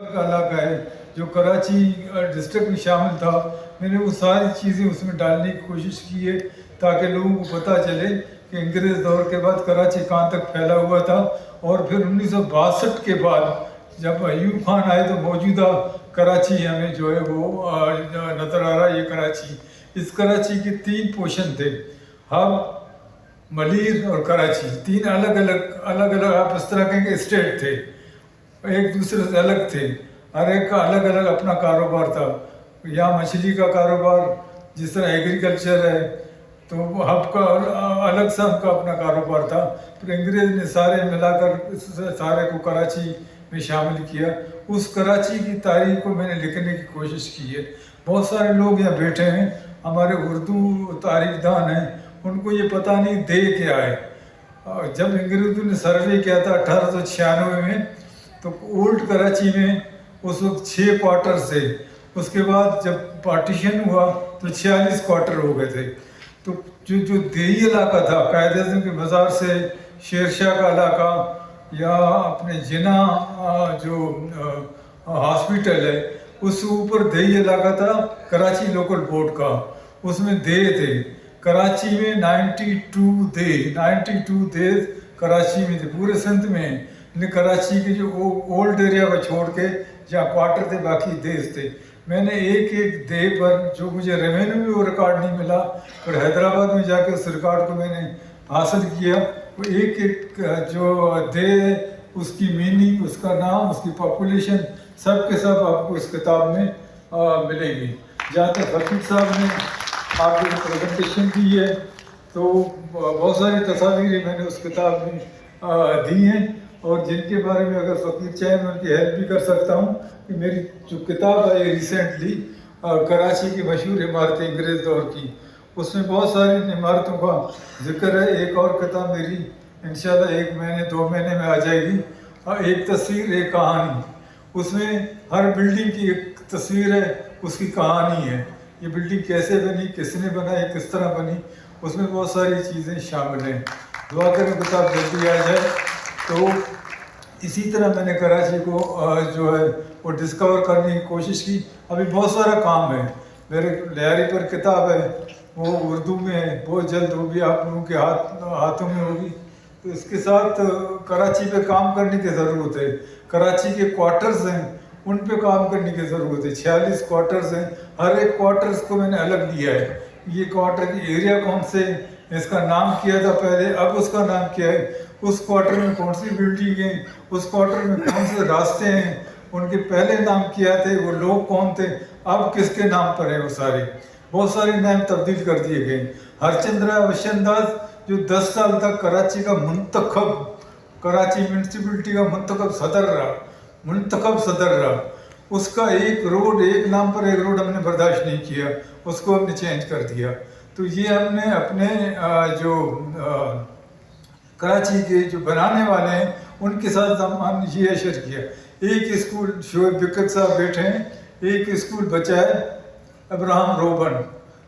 का इलाका है जो कराची डिस्ट्रिक्ट में शामिल था। मैंने वो सारी चीज़ें उसमें डालने की कोशिश की है ताकि लोगों को पता चले कि अंग्रेज़ दौर के बाद कराची कहाँ तक फैला हुआ था। और फिर 1962 के बाद जब अयूब खान आए तो मौजूदा कराची हमें जो है वो नज़र आ रहा है। ये कराची, इस कराची के 3 पोर्शन थे, हब, मलीर और कराची। 3 अलग अलग आप इस तरह के स्टेट थे, एक दूसरे से अलग थे। हर एक का अलग अलग अपना कारोबार था। यहाँ मछली का कारोबार, जिस तरह एग्रीकल्चर है, तो हब का अलग सा उनका अपना कारोबार था। फिर अंग्रेज़ ने सारे मिलाकर सारे को कराची में शामिल किया। उस कराची की तारीख को मैंने लिखने की कोशिश की है। बहुत सारे लोग यहाँ बैठे हैं, हमारे उर्दू तारीखदान हैं, उनको ये पता नहीं दे क्या है। जब अंग्रेज़ों ने सर्वे किया था 1896 में, तो ओल्ड कराची में उस वक्त 6 क्वार्टर थे। उसके बाद जब पार्टीशन हुआ तो 46 क्वार्टर हो गए थे। तो जो देही इलाका था, कायदे आज़म के मज़ार से शेरशाह का इलाका, या अपने जिना जो हॉस्पिटल है, उससे ऊपर देही इलाका था कराची लोकल बोर्ड का, उसमें देह थे। कराची में 92 दे कराची में थे, पूरे सिंध में। लेकिन कराची के जो ओल्ड एरिया को छोड़ के जहाँ क्वार्टर थे, बाकी देश थे। मैंने एक दे पर, जो मुझे रेवेन्यू में वो रिकॉर्ड नहीं मिला, पर हैदराबाद में जाके उस रिकॉर्ड को मैंने हासिल किया। वो एक जो दे, उसकी मीनिंग, उसका नाम, उसकी पॉपुलेशन, सब के सब आपको इस किताब में मिलेगी। जहाँ तक हफीज़ साहब ने आपको प्रेजेंटेशन दी है, तो बहुत सारी तस्वीरें मैंने उस किताब में दी हैं, और जिनके बारे में अगर फ़कीर चाहे मैं उनकी हेल्प भी कर सकता हूँ। कि मेरी जो किताब आई रिसेंटली, कराची की मशहूर इमारतें अंग्रेज़ दौर की, उसमें बहुत सारी इमारतों का जिक्र है। एक और किताब मेरी इंशाल्लाह 1 महीने 2 महीने में आ जाएगी, एक तस्वीर एक कहानी। उसमें हर बिल्डिंग की एक तस्वीर है, उसकी कहानी है। ये बिल्डिंग कैसे बनी, किसने बनाई, किस तरह बनी, उसमें बहुत सारी चीज़ें शामिल हैं। दुआ करें किताब जल्दी आ जाए। तो इसी तरह मैंने कराची को जो है वो डिस्कवर करने की कोशिश की। अभी बहुत सारा काम है। मेरे लिहारी पर किताब है, वो उर्दू में है, बहुत जल्द वो भी आप लोगों के हाथों में होगी। तो इसके साथ कराची पे काम करने की ज़रूरत है। कराची के क्वार्टर्स हैं, उन पे काम करने की ज़रूरत है। 46 क्वार्टर्स हैं, हर एक क्वार्टर्स को मैंने अलग लिया है। ये क्वार्टर की एरिया कौन से, इसका नाम किया था पहले, अब उसका नाम क्या है, उस क्वार्टर में कौन सी बिल्डिंग है, उस क्वार्टर में कौन से रास्ते हैं, उनके पहले नाम क्या थे, वो लोग कौन थे, अब किसके नाम पर है। वो सारे बहुत सारे नाम तब्दील कर दिए गए। हरचंद्रा वशंदाज जो 10 साल तक कराची का मुंतखब, कराची म्यूनसिपलिटी का मुंतखब सदर रहा, उसका एक नाम पर एक रोड हमने बर्दाश्त नहीं किया, उसको हमने चेंज कर दिया। तो ये हमने अपने जो कराची के जो बनाने वाले हैं उनके साथ हम ये अशर किया। एक स्कूल, शोएब बिकट साहब बैठे हैं, एक स्कूल बचा है अब्राहम रोबन,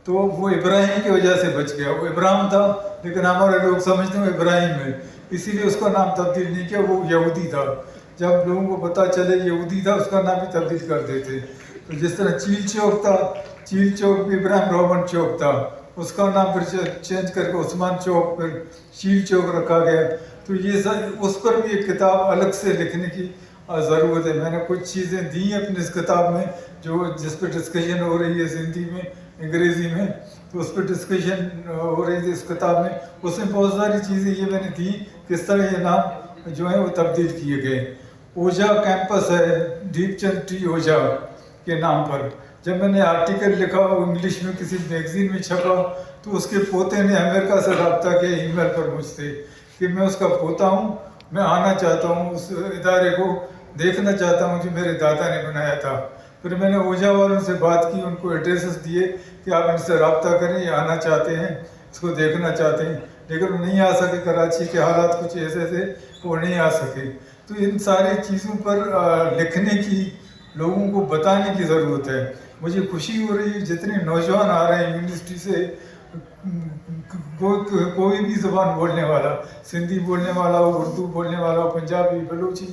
तो वो इब्राहिम की वजह से बच गया। वो इब्राहिम था, लेकिन हमारे लोग समझते हैं इब्राहिम है, इसीलिए उसका नाम तब्दील नहीं किया। वो यहूदी था, जब लोगों को पता चले यहूदी था, उसका नाम भी तब्दील कर देते। तो जिस तरह चील चौक था, चील चौक भी इब्राहिम रोबन चौक था, उसका नाम फिर चेंज करके उस्मान चौक, फिर चील चौक रखा गया। तो ये उस पर भी एक किताब अलग से लिखने की ज़रूरत है। मैंने कुछ चीज़ें दी हैं अपनी इस किताब में, जो जिस पर डिस्कशन हो रही है हिंदी में, अंग्रेज़ी में, तो उस पर डिस्कशन हो रही थी इस किताब में। उसमें बहुत सारी चीज़ें ये मैंने दी, किस तरह ये नाम जो है वो तब्दील किए गए। ओझा कैंपस है दीपचंद टी ओझा के नाम पर। जब मैंने आर्टिकल लिखा, वो इंग्लिश में किसी मैगजीन में छपा, तो उसके पोते ने अमेरिका से रब्ता किया ईमेल पर मुझसे कि मैं उसका पोता हूँ, मैं आना चाहता हूँ, उस इदारे को देखना चाहता हूँ जो मेरे दादा ने बनाया था। फिर मैंने ओझा वालों से बात की, उनको एड्रेसेस दिए कि आप इनसे रब्ता करें, ये आना चाहते हैं, इसको देखना चाहते हैं, लेकिन वो नहीं आ सके। कराची के हालात कुछ ऐसे थे, वो नहीं आ सके। तो इन सारी चीज़ों पर लिखने की, लोगों को बताने की ज़रूरत है। मुझे खुशी हो रही है जितने नौजवान आ रहे हैं यूनिवर्सिटी से, कोई भी ज़बान बोलने वाला, सिंधी बोलने वाला हो, उर्दू बोलने वाला हो, पंजाबी, बलूची,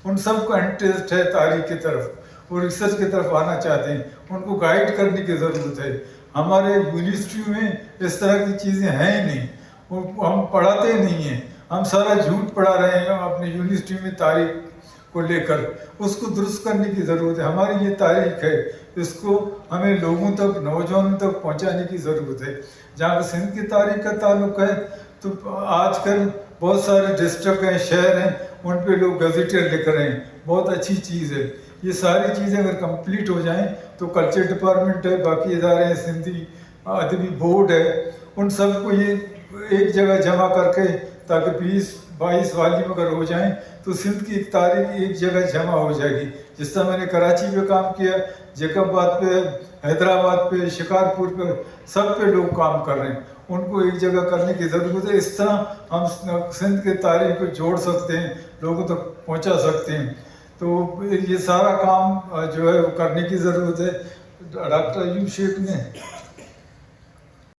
उन सबका इंटरेस्ट है तारीख की तरफ और रिसर्च की तरफ आना चाहते हैं, उनको गाइड करने की ज़रूरत है। हमारे यूनिवर्सिटी में इस तरह की चीज़ें हैं ही नहीं, हम पढ़ाते नहीं हैं, हम सारा झूठ पढ़ा रहे हैं अपने यूनिवर्सिटी में तारीख को लेकर। उसको दुरुस्त करने की ज़रूरत है। हमारी ये तारीख है, इसको हमें लोगों तक, नौजवानों तक पहुंचाने की ज़रूरत है। जहाँ पर सिंध की तारीख का ताल्लुक है तो आजकल बहुत सारे डिस्ट्रिक्ट हैं, शहर हैं, उन पे लोग गज़ेटियर लिख रहे हैं, बहुत अच्छी चीज़ है। ये सारी चीज़ें अगर कंप्लीट हो जाएं तो कल्चर डिपार्टमेंट है, बाकी इदारे हैं, सिंधी अदबी बोर्ड है, उन सबको ये एक जगह जमा करके ताकि 20-22 वाल्यूम अगर हो जाएं तो सिंध की एक तारीख एक जगह जमा हो जाएगी। जिस तरह मैंने कराची पे काम किया, जैकबाबाद पे, हैदराबाद पे, शिकारपुर पे, सब पे लोग काम कर रहे हैं, उनको एक जगह करने की ज़रूरत है। इस तरह हम सिंध के तारीख को जोड़ सकते हैं, लोगों तक पहुंचा सकते हैं। तो ये सारा काम जो है वो करने की ज़रूरत है। डॉक्टर अयूब शेख ने